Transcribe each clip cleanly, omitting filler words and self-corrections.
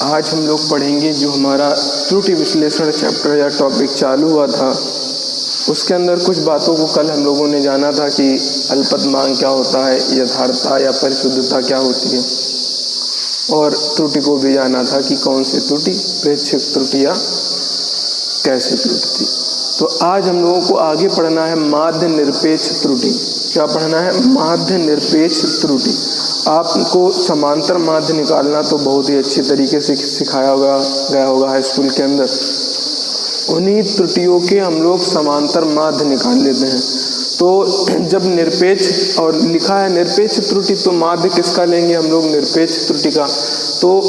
आज हम लोग पढ़ेंगे जो हमारा त्रुटि विश्लेषण चैप्टर या टॉपिक चालू हुआ था, उसके अंदर कुछ बातों को कल हम लोगों ने जाना था कि अल्पतमांक क्या होता है, यथार्थता या परिशुद्धता क्या होती है, और त्रुटि को भी जाना था कि कौन सी त्रुटि, प्रेक्षक त्रुटि या कैसी त्रुटि थी। तो आज हम लोगों को आगे पढ़ना है माध्य निरपेक्ष त्रुटि। क्या पढ़ना है? माध्य निरपेक्ष त्रुटि। आपको समांतर माध्य निकालना तो बहुत ही अच्छी तरीके से सिखाया गया होगा हाई स्कूल के अंदर। उन्हीं त्रुटियों के हम लोग समांतर माध्य निकाल लेते हैं। तो जब निरपेक्ष और लिखा है निरपेक्ष त्रुटि, तो माध्य किसका लेंगे हम लोग? निरपेक्ष त्रुटि का। तो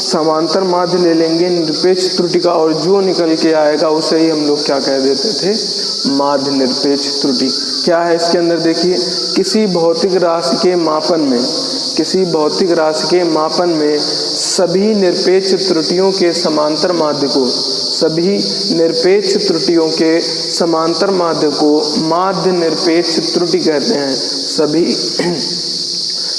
समांतर माध्य ले लेंगे निरपेक्ष त्रुटि का, और जो निकल के आएगा उसे ही हम लोग क्या कह देते थे? माध्य निरपेक्ष त्रुटि। क्या है इसके अंदर? देखिए, किसी भौतिक राशि के मापन में सभी निरपेक्ष त्रुटियों के समांतर माध्य को माध्य निरपेक्ष त्रुटि कहते हैं।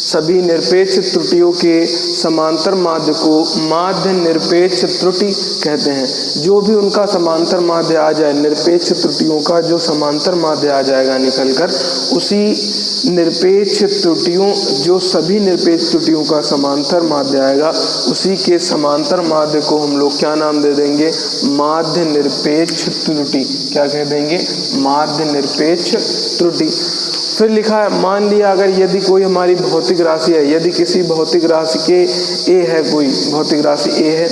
सभी निरपेक्ष त्रुटियों के समांतर माध्य को माध्य निरपेक्ष त्रुटि कहते हैं। जो भी उनका समांतर माध्य आ जाए, निरपेक्ष त्रुटियों का जो समांतर माध्य आ जाएगा निकलकर, उसी निरपेक्ष त्रुटियों, जो सभी निरपेक्ष त्रुटियों का समांतर माध्य आएगा, उसी के समांतर माध्य को हम लोग क्या नाम दे देंगे? माध्य निरपेक्ष त्रुटि। क्या कह देंगे? माध्य निरपेक्ष त्रुटि। फिर लिखा है, मान लिया अगर यदि कोई हमारी भौतिक राशि है, यदि किसी भौतिक राशि के ए है, कोई भौतिक राशि ए है,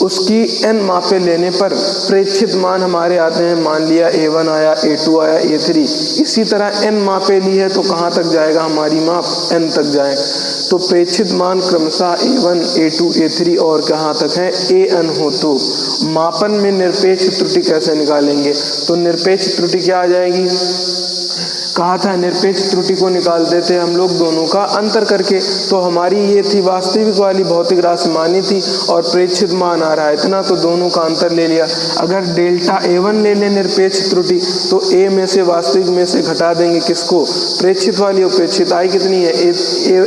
उसकी n मापे लेने पर प्रेक्षित मान हमारे आते हैं। मान लिया A1 आया, A2 आया, A3। इसी तरह n मापे ली है तो कहाँ तक जाएगा हमारी माप? n तक जाए। तो प्रेक्षित मान क्रमशः A1, A2, A3 और कहाँ तक है? AN हो। तो मापन में निरपेक्ष त्रुटि कैसे निकालेंगे? तो निरपेक्ष त्रुटि क्या आ जाएगी? कहा था निरपेक्ष त्रुटि को निकालते थे हम लोग दोनों का अंतर करके। तो हमारी ये थी वास्तविक वाली भौतिक राशि मानी थी, और प्रेक्षित मान आ रहा है इतना, तो दोनों का अंतर ले लिया। अगर डेल्टा A1 ले लें निरपेक्ष त्रुटि, तो A में से वास्तविक में से घटा देंगे किसको? प्रेक्षित वाली। और प्रेक्षित आई कितनी है?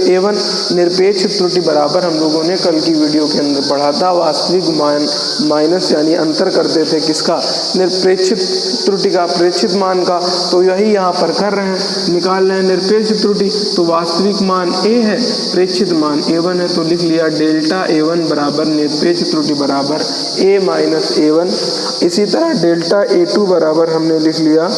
A1। निरपेक्ष त्रुटि बराबर हम लोगों ने कल की वीडियो के अंदर पढ़ा था, वास्तविक मान माइनस यानी अंतर करते थे किसका? निरपेक्षित त्रुटि का, प्रेक्षित मान का। तो यही यहाँ पर कर रहे हैं, निकाल रहे हैं निरपेक्ष त्रुटि। तो वास्तविक मान A है, प्रेक्षित मान A1 है, तो लिख लिया डेल्टा A1 बराबर निरपेक्ष त्रुटि बराबर A माइनस A1। इसी तरह डेल्टा A2 बराबर हमने लिख लिया,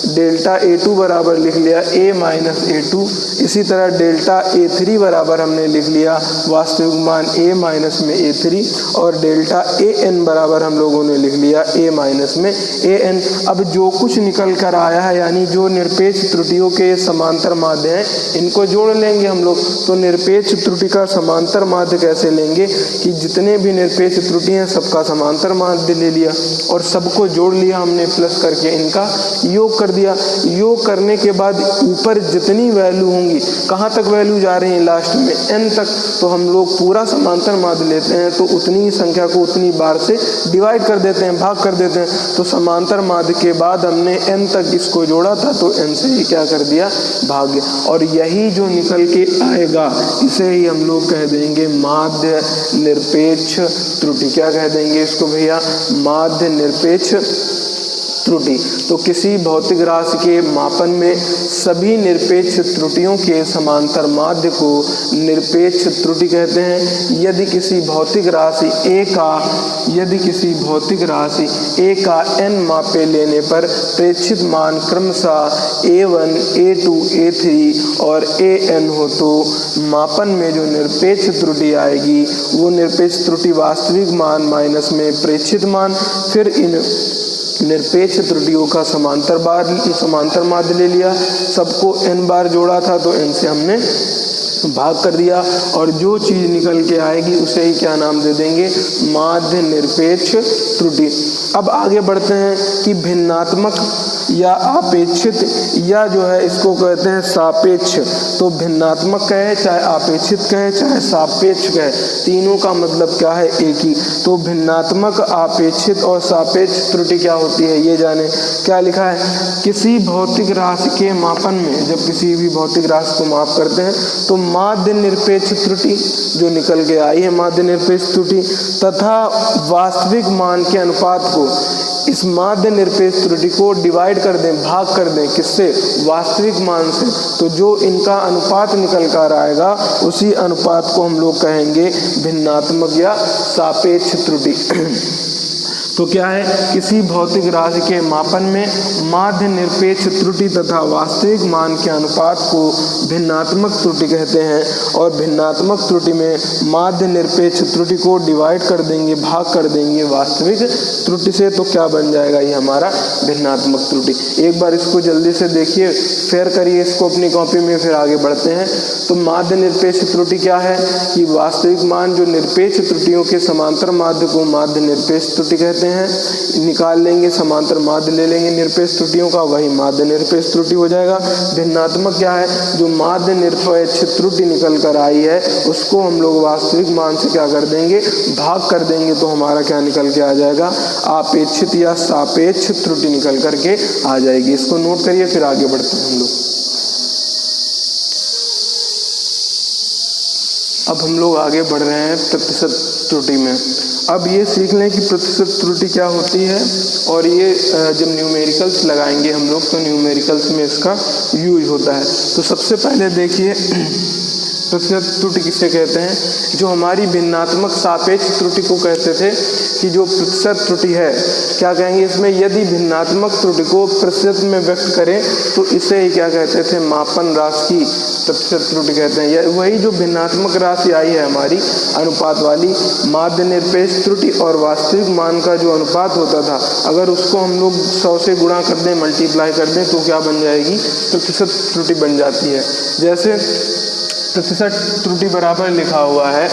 डेल्टा A2 बराबर लिख लिया A माइनस A2। इसी तरह डेल्टा A3 बराबर हमने लिख लिया वास्तविक मान A माइनस में A3, और डेल्टा AN बराबर हम लोगों ने लिख लिया A माइनस में AN। अब जो कुछ निकल कर आया है, यानी जो निरपेक्ष त्रुटियों के समांतर माध्य हैं, इनको जोड़ लेंगे हम लोग। तो निरपेक्ष त्रुटि का समांतर माध्य कैसे लेंगे कि जितने भी निरपेक्ष त्रुटि हैं सबका समांतर माध्य ले लिया और सबको जोड़ लिया हमने, प्लस करके इनका योग कर दिया। योग करने के बाद ऊपर जितनी वैल्यू होंगी, कहाँ तक वैल्यू जा रही है? लास्ट में n तक। तो हम लोग पूरा समांतर माध्य लेते हैं, तो उतनी ही संख्या को उतनी बार से डिवाइड कर देते हैं, भाग कर देते हैं। तो समांतर माध्य के बाद हमने n तक इसको जोड़ा था, तो n से ही क्या कर दिया? भाग। और यही जो निकल के आएगा, इसे ही हम लोग कह देंगे माध्य निरपेक्ष त्रुटि। क्या कह देंगे इसको भैया? माध्य निरपेक्ष त्रुटि। तो किसी भौतिक राशि के मापन में सभी निरपेक्ष त्रुटियों के समांतर माध्य को निरपेक्ष त्रुटि कहते हैं। यदि किसी भौतिक राशि A का n मापे लेने पर प्रेक्षित मान क्रमशः A1, A2, A3 और AN हो, तो मापन में जो निरपेक्ष त्रुटि आएगी वो निरपेक्ष त्रुटि वास्तविक मान माइनस में प्रेक्षित मान, फिर इन निरपेक्ष त्रुटियों का समांतर माध्य ले लिया, सबको n बार जोड़ा था तो n से हमने भाग कर दिया, और जो चीज निकल के आएगी उसे ही क्या नाम दे देंगे? माध्य निरपेक्ष त्रुटि। अब आगे बढ़ते हैं कि भिन्नात्मक या अपेक्षित या जो है इसको कहते हैं सापेक्ष। तो भिन्नात्मक कहे चाहे अपेक्षित कहे चाहे सापेक्ष कहे, तीनों का मतलब क्या है, एक ही। तो भिन्नात्मक, अपेक्षित और सापेक्ष त्रुटि क्या होती है ये जाने। क्या लिखा है, किसी भौतिक राशि के मापन में, जब किसी भी भौतिक राशि को माप करते हैं तो माध्य निरपेक्ष त्रुटि जो निकल के आई है, माध्य निरपेक्ष त्रुटि तथा वास्तविक मान के अनुपात को, इस माध्य निरपेक्ष त्रुटि को डिवाइड कर दें, भाग कर दें, किससे, वास्तविक मान से। तो जो इनका अनुपात निकल कर आएगा उसी अनुपात को हम लोग कहेंगे भिन्नात्मक या सापेक्ष त्रुटि। तो क्या है, किसी भौतिक राशि के मापन में माध्य निरपेक्ष त्रुटि तथा वास्तविक मान के अनुपात को भिन्नात्मक त्रुटि कहते हैं। और भिन्नात्मक त्रुटि में माध्य निरपेक्ष त्रुटि को डिवाइड कर देंगे, भाग कर देंगे वास्तविक त्रुटि से, तो क्या बन जाएगा, ये हमारा भिन्नात्मक त्रुटि। एक बार इसको जल्दी से देखिए, फेयर करिए इसको अपनी कॉपी में, फिर आगे बढ़ते हैं। तो माध्य निरपेक्ष त्रुटि क्या है कि वास्तविक मान जो निरपेक्ष त्रुटियों के समांतर माध्य को माध्य निरपेक्ष त्रुटि कहते हैं। निकाल लेंगे, समांतर माध्य ले लेंगे निरपेक्ष त्रुटियों का, वही माध्य निरपेक्ष त्रुटि हो जाएगा। भिन्नात्मक क्या है, जो माध्य निरपेक्ष त्रुटि निकल कर आई है उसको हम लोग वास्तविक मान से क्या कर देंगे, भाग कर देंगे, तो हमारा क्या निकल के आ जाएगा, अपेक्षित या सापेक्ष त्रुटि निकल करके आ जाएगी। इसको नोट करिए, फिर आगे बढ़ते हैं हम लोग। अब हम लोग आगे बढ़ रहे हैं प्रतिशत त्रुटि में। अब ये सीख लें कि प्रतिशत त्रुटि क्या होती है, और ये जब न्यूमेरिकल्स लगाएंगे हम लोग तो न्यूमेरिकल्स में इसका यूज होता है। तो सबसे पहले देखिए प्रतिशत त्रुटि किसे कहते हैं, जो हमारी भिन्नात्मक सापेक्ष त्रुटि को कहते थे कि जो प्रतिशत त्रुटि है, क्या कहेंगे इसमें, यदि भिन्नात्मक त्रुटि को प्रतिशत में व्यक्त करें तो इसे ही क्या कहते थे, मापन राशि की प्रतिशत त्रुटि कहते हैं। या वही जो भिन्नात्मक राशि आई है हमारी अनुपात वाली, माध्य निरपेक्ष त्रुटि और वास्तविक मान का जो अनुपात होता था, अगर उसको हम लोग 100 से गुणा कर दें, मल्टीप्लाई कर दें, तो क्या बन जाएगी, प्रतिशत त्रुटि बन जाती है। जैसे प्रतिशत त्रुटि बराबर लिखा हुआ है,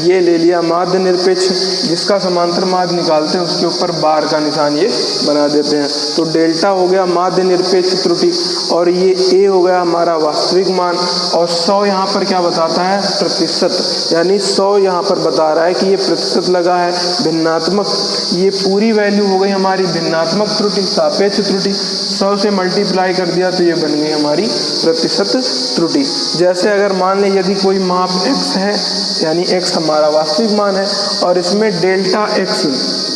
ये ले लिया माध्य निरपेक्ष, जिसका समांतर माध्य निकालते हैं उसके ऊपर बार का निशान ये बना देते हैं, तो डेल्टा हो गया माध्य निरपेक्ष त्रुटि, और ये ए हो गया हमारा वास्तविक मान, और 100 यहाँ पर क्या बताता है, प्रतिशत, यानी 100 यहाँ पर बता रहा है कि ये प्रतिशत लगा है। भिन्नात्मक, ये पूरी वैल्यू हो गई हमारी भिन्नात्मक त्रुटि, सापेक्ष त्रुटि, 100 से मल्टीप्लाई कर दिया तो ये बन गई हमारी प्रतिशत त्रुटि। जैसे अगर मान लें यदि कोई माप x है, यानी x हमारा वास्तविक मान है, और इसमें डेल्टा x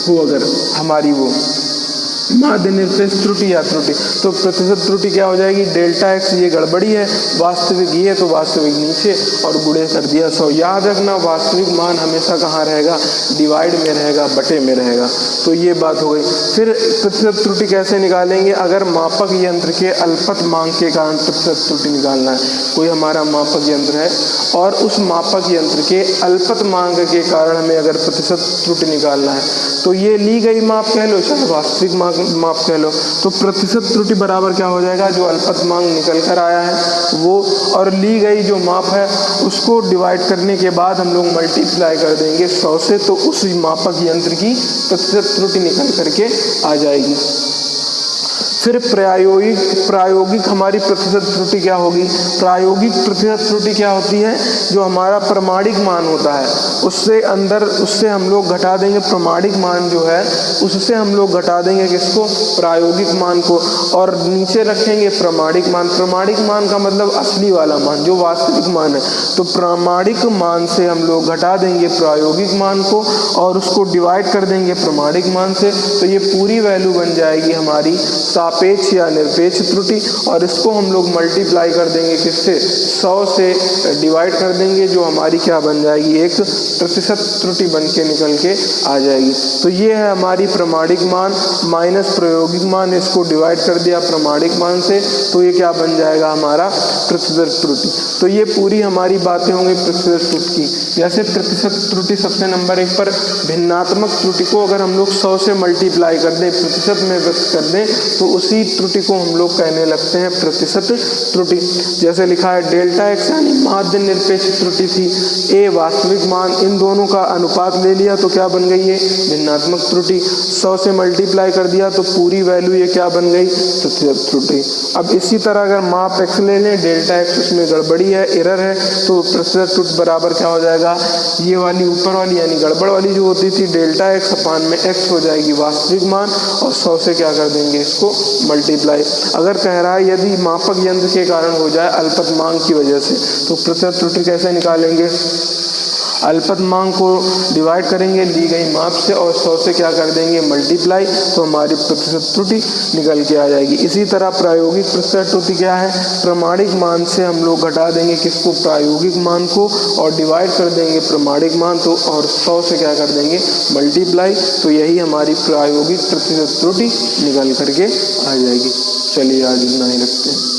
हो अगर हमारी वो माध्य निरपेक्ष त्रुटि या त्रुटि, तो प्रतिशत त्रुटि क्या हो जाएगी, डेल्टा x, ये गड़बड़ी है, वास्तविक ये, तो वास्तविक नीचे और गुणे कर दिया 100। याद रखना वास्तविक मान हमेशा कहाँ रहेगा, डिवाइड में रहेगा, बटे में रहेगा। तो ये बात हो गई। फिर प्रतिशत त्रुटि कैसे निकालेंगे, अगर मापक यंत्र के अल्पत मांग के कारण प्रतिशत त्रुटि निकालना है। कोई हमारा मापक यंत्र है और उस मापक यंत्र के अल्पत मांग के कारण हमें अगर प्रतिशत त्रुटि निकालना है, तो ये ली गई माप कह लो चाहे वास्तविक माप कह लो, तो प्रतिशत त्रुटि बराबर क्या हो जाएगा, जो अल्पत मांग निकल कर आया है वो, और ली गई जो माप है उसको डिवाइड करने के बाद हम लोग मल्टीप्लाई कर देंगे 100 से, तो उस मापक यंत्र की प्रतिशत त्रुटि निकल करके आ जाएगी। फिर प्रायोगिक हमारी प्रतिशत त्रुटि क्या होगी, प्रायोगिक प्रतिशत त्रुटि क्या होती है, जो हमारा प्रमाणिक मान होता है उससे हम लोग घटा देंगे, प्रमाणिक मान जो है उससे हम लोग घटा देंगे किसको, प्रायोगिक मान को, और नीचे रखेंगे प्रमाणिक मान। प्रमाणिक मान का मतलब असली वाला मान जो वास्तविक मान है, तो प्रमाणिक मान से हम लोग घटा देंगे प्रायोगिक मान को और उसको डिवाइड कर देंगे प्रमाणिक मान से, तो ये पूरी वैल्यू बन जाएगी हमारी सापेक्ष या निरपेक्ष त्रुटि, और इसको हम लोग मल्टीप्लाई कर देंगे किससे, 100 से डिवाइड कर देंगे, जो हमारी क्या बन जाएगी, एक प्रतिशत त्रुटि बन के निकल के आ जाएगी। तो ये है हमारी प्रमाणिक मान माइनस प्रायोगिक मान, इसको डिवाइड कर दिया प्रमाणिक मान से, तो ये क्या बन जाएगा हमारा प्रतिशत त्रुटि। तो ये पूरी हमारी बातें होंगी प्रतिशत त्रुटि की। जैसे प्रतिशत त्रुटि सबसे नंबर 1 पर भिन्नात्मक त्रुटि को अगर हम लोग 100 से मल्टीप्लाई कर दें, प्रतिशत में व्यक्त कर दें, तो उसी त्रुटि को हम लोग कहने लगते हैं प्रतिशत त्रुटि। जैसे लिखा है डेल्टा एक्स यानी माध्य निरपेक्ष त्रुटि थी, ए वास्तविक मान, इन दोनों का अनुपात ले लिया तो क्या बन गई है भिन्नात्मक त्रुटि। 100 से मल्टीप्लाई कर दिया तो पूरी वैल्यू ये क्या बन गई प्रतिशत त्रुटि। अब इसी तरह अगर माप एक्स ले लें, डेल्टा एक्स उसमें गड़बड़ी है, एरर है, तो प्रतिशत त्रुटि बराबर क्या हो जाएगा, ये वाली ऊपर वाली यानी गड़बड़ वाली जो होती थी डेल्टा एक्स अपान में एक्स हो जाएगी वास्तविक मान, और 100 से क्या कर देंगे इसको मल्टीप्लाई। अगर कह रहा है यदि मापक यंत्र के कारण हो जाए अल्पतमांक की वजह से, तो प्रतिशत त्रुटि कैसे निकालेंगे, अल्पतमांक को डिवाइड करेंगे ली गई माप से और 100 से क्या कर देंगे मल्टीप्लाई, तो हमारी प्रतिशत त्रुटि निकल के आ जाएगी। इसी तरह प्रायोगिक प्रतिशत त्रुटि क्या है, प्रमाणिक मान से हम लोग घटा देंगे किसको, प्रायोगिक मान को, और डिवाइड कर देंगे प्रमाणिक मान तो, और 100 से क्या कर देंगे मल्टीप्लाई, तो यही हमारी प्रायोगिक प्रतिशत त्रुटि निकल करके आ जाएगी। चलिए आज इतना ही रखते हैं।